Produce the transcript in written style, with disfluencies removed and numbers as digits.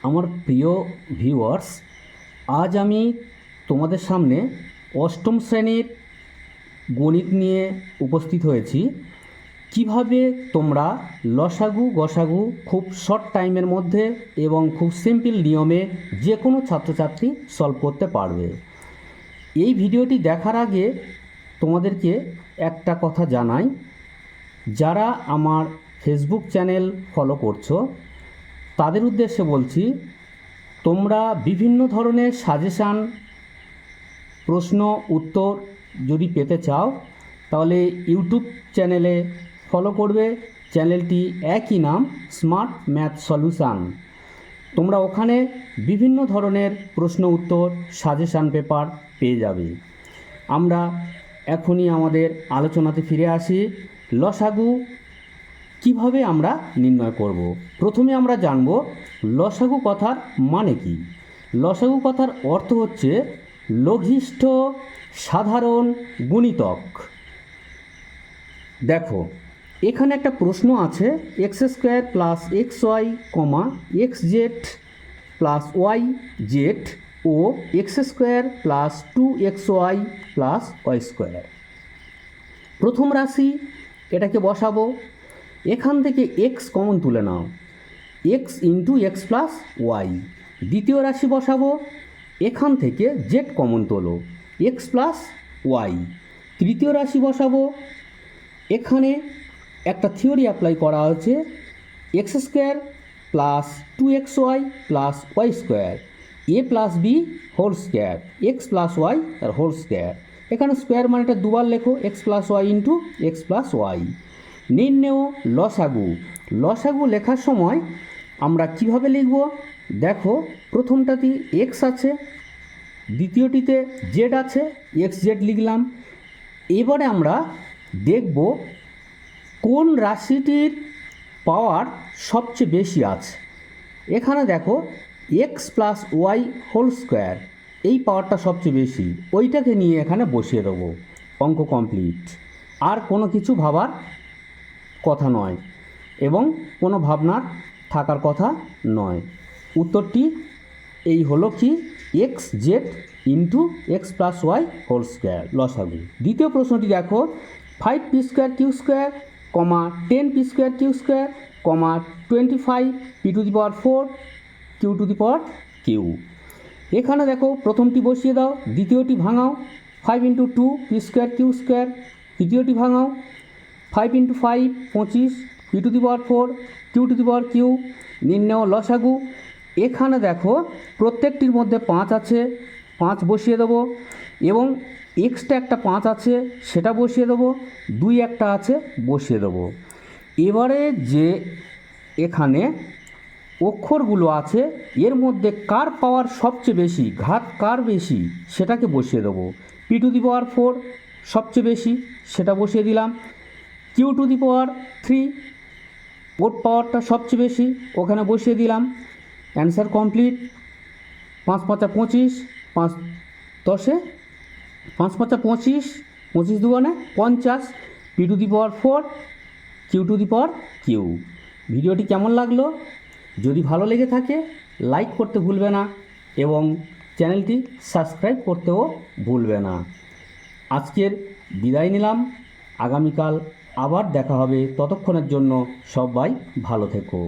আমার প্রিয় ভিউয়ার্স, আজ আমি তোমাদের সামনে অষ্টম শ্রেণীর গণিত নিয়ে উপস্থিত হয়েছি। কিভাবে তোমরা লসাগু গসাগু খুব শর্ট টাইমের মধ্যে এবং খুব সিম্পল নিয়মে যে কোনো ছাত্রছাত্রী সলভ করতে পারবে। এই ভিডিওটি দেখার আগে তোমাদেরকে একটা কথা জানাই, যারা আমার ফেসবুক চ্যানেল ফলো করছো তাদের উদ্দেশ্যে বলছি, তোমরা বিভিন্ন ধরনের সাজেশান, প্রশ্ন উত্তর যদি পেতে চাও তাহলে ইউটিউব চ্যানেলে ফলো করবে। চ্যানেলটি একই নাম, স্মার্ট ম্যাথ সলিউশান। তোমরা ওখানে বিভিন্ন ধরনের প্রশ্ন উত্তর, সাজেশান পেপার পেয়ে যাবে। আমরা এখনই আমাদের আলোচনাতে ফিরে আসি। লসাগু কিভাবে আমরা নির্ণয় করব। প্রথমে আমরা জানব লসাগু কথার মানে কি। লসাগু কথার অর্থ হচ্ছে লঘিষ্ঠ সাধারণ গুণিতক। দেখো, এখানে একটা প্রশ্ন আছে, X square plus X Y comma X Z plus Y Z ও X square plus 2xy plus Y square. প্রথম রাশি এটাকে বসাবো। এখান থেকে এক্স কমন তুলে নাও, X into x plus Y. দ্বিতীয় রাশি বসাবো, এখান থেকে জেড কমন তোলো, এক্স প্লাস ওয়াই। তৃতীয় রাশি বসাবো, এখানে একটা থিওরি অ্যাপ্লাই করা হচ্ছে, X square plus 2xy plus Y square, A plus B whole square, x plus Y আর হোল স্কোয়ার। এখানে স্কোয়ার মানেটা দুবার লেখো, X plus Y into x plus Y. নির্ণেয় লসাগু। লসাগু লেখার সময় আমরা কিভাবে লিখব? দেখো, প্রথমটাতে এক্স আছে, দ্বিতীয়টিতে জেড আছে, এক্স জেড লিখলাম। এবারে আমরা দেখব কোন রাশিটির পাওয়ার সবচেয়ে বেশি আছে। এখানে দেখো x plus y whole square, এই পাওয়ারটা সবচেয়ে বেশি, ওইটাকে নিয়ে এখানে বসিয়ে দেবো। অঙ্ক কমপ্লিট। আর কোনো কিছু ভাবার কথা নয় এবং কোনো ভাবনার থাকার কথা নয়। উত্তরটি এই হলো কি, x z into x plus y whole square লসাগু। দ্বিতীয় প্রশ্নটি দেখো, 5p square q square comma 10p square q square comma 25p⁴ q⁴ এখানে দেখো প্রথমটি বসিয়ে দাও, দ্বিতীয়টি ভাঙাও, 5 × 2p স্কোয়ার কিউ স্কোয়ার, তৃতীয়টি ভাঙাও, 5 × 5 25 p⁴ q⁴ নির্ণেয় লসাগু। এখানে দেখো প্রত্যেকটির মধ্যে 5 আছে, 5 বসিয়ে দেবো এবং এক্সট্রা একটা 5 আছে সেটা বসিয়ে দেবো, 2 একটা আছে বসিয়ে দেবো। এবারে যে এখানে অক্ষরগুলো আছে এর মধ্যে কার পাওয়ার সবচেয়ে বেশি, ঘাত কার বেশি, সেটাকে বসিয়ে দেবো। p⁴ সবচেয়ে বেশি, সেটা বসিয়ে দিলাম। q⁴ ওর পাওয়ারটা সবচেয়ে বেশি, ওখানে বসিয়ে দিলাম। Answer complete. 5 × 5 = 25, 5 × 10 = 5 × 5 = 25, 25 × 2 = 50, p⁴ q⁴ ভিডিওটি কেমন লাগলো? যদি ভালো লেগে থাকে লাইক করতে ভুলবে না এবং চ্যানেলটি সাবস্ক্রাইব করতেও ভুলবে না। আজকের বিদায় নিলাম, আগামীকাল আবার দেখা হবে। ততক্ষণের জন্য সবাই ভালো থেকো।